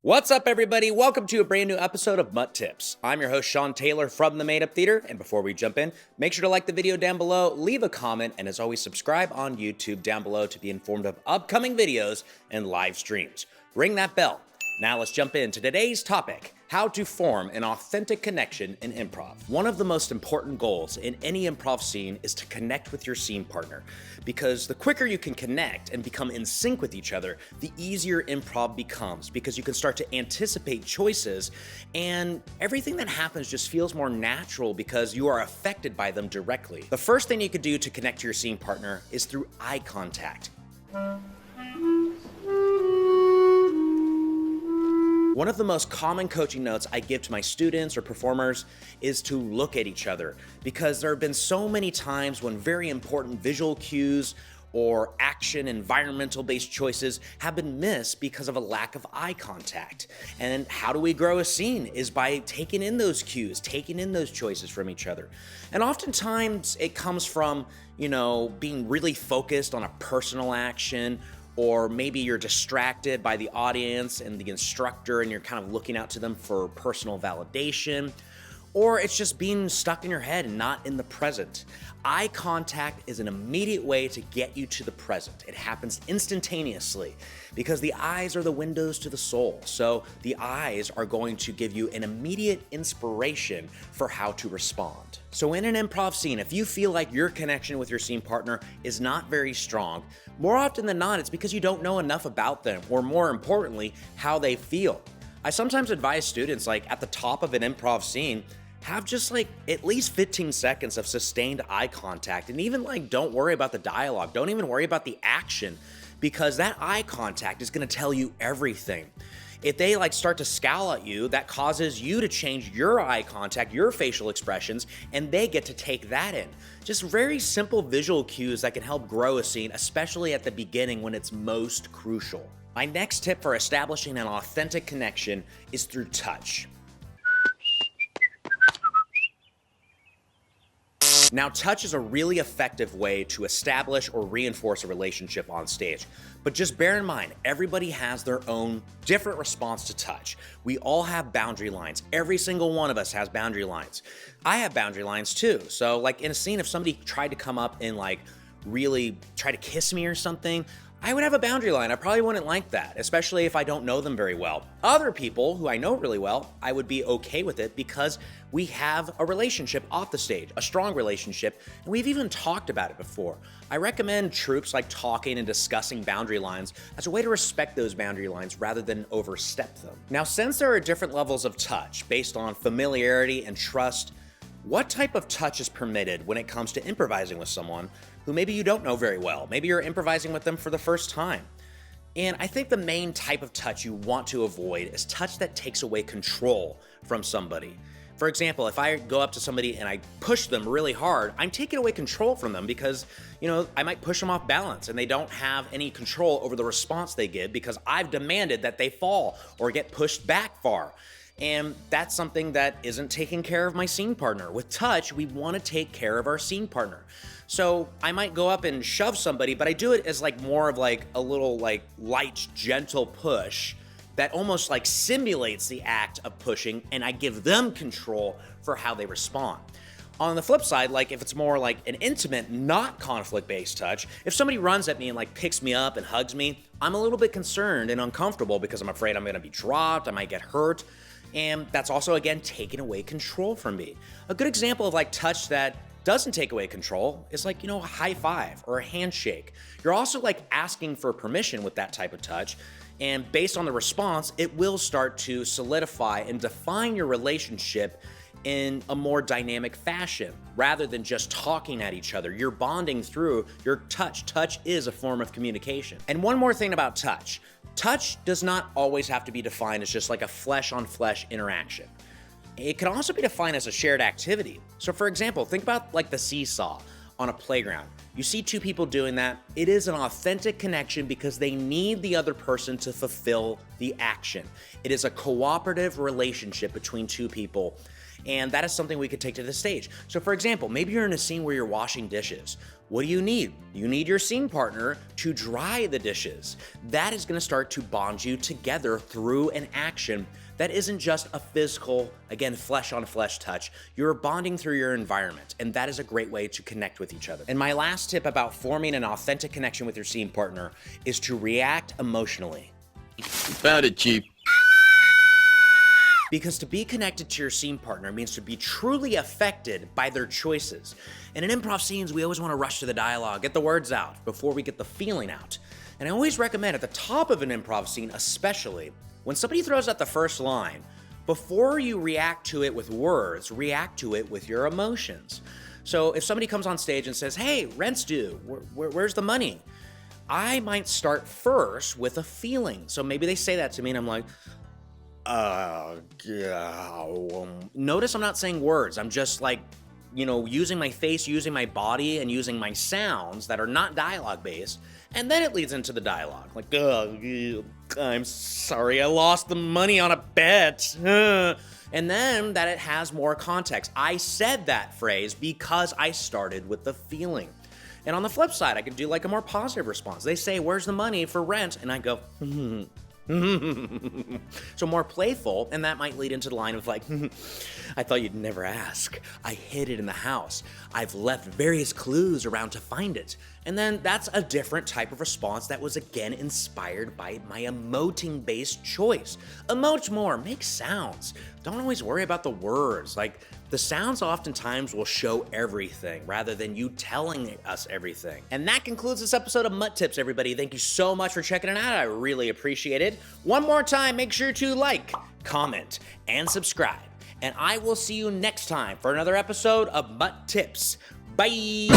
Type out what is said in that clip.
What's up, everybody? Welcome to a brand new episode of MUT Tips. I'm your host, Sean Taylor from the Made Up Theater, and before we jump in, make sure to like the video down below, leave a comment, and as always, subscribe on YouTube down below to be informed of upcoming videos and live streams. Ring that bell. Now let's jump into today's topic: how to form an authentic connection in improv. One of the most important goals in any improv scene is to connect with your scene partner, because the quicker you can connect and become in sync with each other, the easier improv becomes, because you can start to anticipate choices and everything that happens just feels more natural because you are affected by them directly. The first thing you could do to connect to your scene partner is through eye contact. One of the most common coaching notes I give to my students or performers is to look at each other, because there have been so many times when very important visual cues or action, environmental-based choices have been missed because of a lack of eye contact. And how do we grow a scene is by taking in those cues, taking in those choices from each other. And oftentimes it comes from, being really focused on a personal action, or maybe you're distracted by the audience and the instructor and you're kind of looking out to them for personal validation, or it's just being stuck in your head and not in the present. Eye contact is an immediate way to get you to the present. It happens instantaneously because the eyes are the windows to the soul. So the eyes are going to give you an immediate inspiration for how to respond. So in an improv scene, if you feel like your connection with your scene partner is not very strong, more often than not, it's because you don't know enough about them, or more importantly, how they feel. I sometimes advise students, at the top of an improv scene, have just at least 15 seconds of sustained eye contact, and even don't worry about the dialogue. Don't even worry about the action, because that eye contact is going to tell you everything. If they start to scowl at you, that causes you to change your eye contact, your facial expressions, and they get to take that in. Just very simple visual cues that can help grow a scene, especially at the beginning when it's most crucial. My next tip for establishing an authentic connection is through touch. Now, touch is a really effective way to establish or reinforce a relationship on stage. But just bear in mind, everybody has their own different response to touch. We all have boundary lines. Every single one of us has boundary lines. I have boundary lines too. So in a scene, if somebody tried to come up and really try to kiss me or something, I would have a boundary line. I probably wouldn't like that, especially if I don't know them very well. Other people who I know really well, I would be okay with it because we have a relationship off the stage, a strong relationship, and we've even talked about it before. I recommend troops talking and discussing boundary lines as a way to respect those boundary lines rather than overstep them. Now, since there are different levels of touch based on familiarity and trust, what type of touch is permitted when it comes to improvising with someone who maybe you don't know very well? Maybe you're improvising with them for the first time. And I think the main type of touch you want to avoid is touch that takes away control from somebody. For example, if I go up to somebody and I push them really hard, I'm taking away control from them because, I might push them off balance and they don't have any control over the response they give because I've demanded that they fall or get pushed back far. And that's something that isn't taking care of my scene partner. With touch, we want to take care of our scene partner. So I might go up and shove somebody, but I do it as more of a little light, gentle push that almost simulates the act of pushing, and I give them control for how they respond. On the flip side, if it's more an intimate, not conflict-based touch, if somebody runs at me and picks me up and hugs me, I'm a little bit concerned and uncomfortable because I'm afraid I'm going to be dropped, I might get hurt. And that's also, again, taking away control from me. A good example of touch that doesn't take away control is a high five or a handshake. You're also asking for permission with that type of touch. And based on the response, it will start to solidify and define your relationship in a more dynamic fashion rather than just talking at each other. You're bonding through your touch. Touch is a form of communication. And one more thing about touch. Touch does not always have to be defined as just a flesh-on-flesh interaction. It can also be defined as a shared activity. So for example, think about the seesaw on a playground. You see two people doing that. It is an authentic connection because they need the other person to fulfill the action. It is a cooperative relationship between two people. And that is something we could take to the stage. So for example, maybe you're in a scene where you're washing dishes. What do you need? You need your scene partner to dry the dishes. That is gonna start to bond you together through an action that isn't just a physical, again, flesh on flesh touch. You're bonding through your environment, and that is a great way to connect with each other. And my last tip about forming an authentic connection with your scene partner is to react emotionally. Found it, Chief. Because to be connected to your scene partner means to be truly affected by their choices. And in improv scenes, we always want to rush to the dialogue, get the words out before we get the feeling out. And I always recommend at the top of an improv scene, especially, when somebody throws out the first line, before you react to it with words, react to it with your emotions. So if somebody comes on stage and says, hey, rent's due, where's the money? I might start first with a feeling. So maybe they say that to me and I'm like, notice I'm not saying words. I'm just like, using my face, using my body, and using my sounds that are not dialogue based. And then it leads into the dialogue. Like, I'm sorry, I lost the money on a bet. And then that it has more context. I said that phrase because I started with the feeling. And on the flip side, I could do like a more positive response. They say, where's the money for rent? And I go, So more playful, and that might lead into the line of like, I thought you'd never ask. I hid it in the house. I've left various clues around to find it. And then that's a different type of response that was again inspired by my emoting-based choice. Emote more, make sounds. Don't always worry about the words. Like, the sounds oftentimes will show everything rather than you telling us everything. And that concludes this episode of MUT Tips, everybody. Thank you so much for checking it out. I really appreciate it. One more time, make sure to like, comment, and subscribe. And I will see you next time for another episode of MUT Tips. Bye.